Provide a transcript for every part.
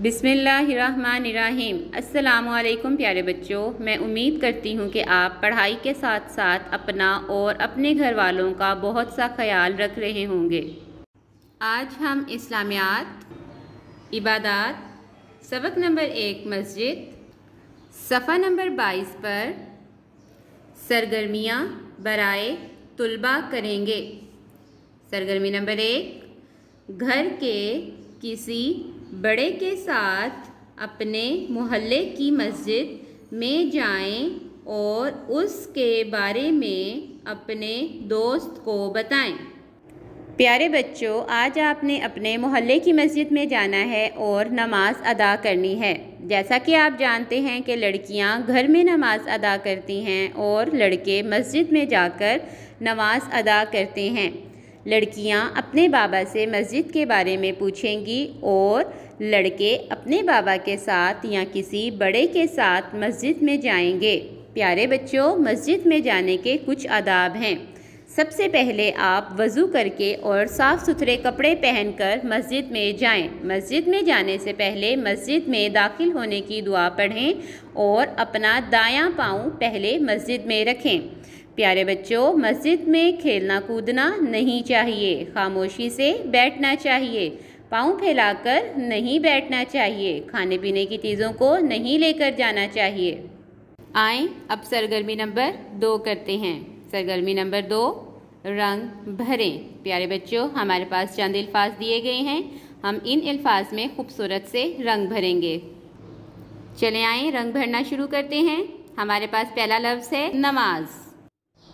बिस्मिल्लाहिर्रहमानिर्रहीम। अस्सलामुअलैकुम प्यारे बच्चों, मैं उम्मीद करती हूँ कि आप पढ़ाई के साथ साथ अपना और अपने घर वालों का बहुत सा ख्याल रख रहे होंगे। आज हम इस्लामियात, इबादात, सबक नंबर 1 मस्जिद, सफ़ा नंबर 22 पर सरगर्मियाँ बराए तुलबा करेंगे। सरगर्मी नंबर 1, घर के किसी बड़े के साथ अपने मोहल्ले की मस्जिद में जाएं और उसके बारे में अपने दोस्त को बताएं। प्यारे बच्चों, आज आपने अपने मोहल्ले की मस्जिद में जाना है और नमाज अदा करनी है। जैसा कि आप जानते हैं कि लड़कियां घर में नमाज अदा करती हैं और लड़के मस्जिद में जाकर नमाज अदा करते हैं। लड़कियां अपने बाबा से मस्जिद के बारे में पूछेंगी और लड़के अपने बाबा के साथ या किसी बड़े के साथ मस्जिद में जाएंगे। प्यारे बच्चों, मस्जिद में जाने के कुछ आदाब हैं। सबसे पहले आप वज़ू करके और साफ़ सुथरे कपड़े पहनकर मस्जिद में जाएं। मस्जिद में जाने से पहले मस्जिद में दाखिल होने की दुआ पढ़ें और अपना दायां पाँव पहले मस्जिद में रखें। प्यारे बच्चों, मस्जिद में खेलना कूदना नहीं चाहिए, खामोशी से बैठना चाहिए, पाँव फैलाकर नहीं बैठना चाहिए, खाने पीने की चीज़ों को नहीं लेकर जाना चाहिए। आएँ अब सरगर्मी नंबर 2 करते हैं। सरगर्मी नंबर 2, रंग भरें। प्यारे बच्चों, हमारे पास चंद अल्फाज दिए गए हैं, हम इन अल्फाज में खूबसूरत से रंग भरेंगे। चले आएँ रंग भरना शुरू करते हैं। हमारे पास पहला लफ्ज़ है नमाज।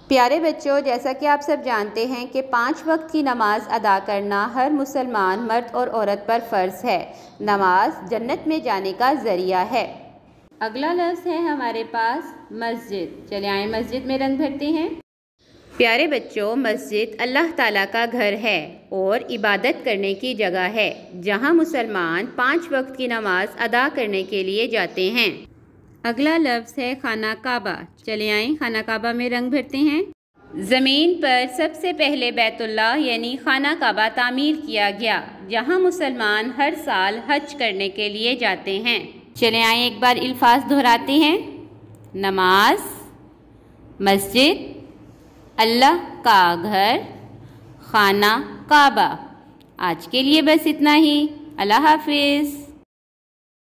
प्यारे बच्चों, जैसा कि आप सब जानते हैं कि 5 वक्त की नमाज अदा करना हर मुसलमान मर्द और औरत पर फ़र्ज़ है। नमाज जन्नत में जाने का ज़रिया है। अगला लफ्ज़ है हमारे पास मस्जिद। चले आए मस्जिद में रंग भरते हैं। प्यारे बच्चों, मस्जिद अल्लाह ताला का घर है और इबादत करने की जगह है, जहां मुसलमान 5 वक्त की नमाज अदा करने के लिए जाते हैं। अगला लफ्ज़ है खाना काबा। चले आएँ खाना काबा में रंग भरते हैं। ज़मीन पर सबसे पहले बैतुल्लाह यानी खाना काबा तामीर किया गया, जहां मुसलमान हर साल हज करने के लिए जाते हैं। चले आएँ एक बार अल्फाज दोहराते हैं। नमाज, मस्जिद, अल्लाह का घर, खाना काबा। आज के लिए बस इतना ही। अल्लाह हाफिज़।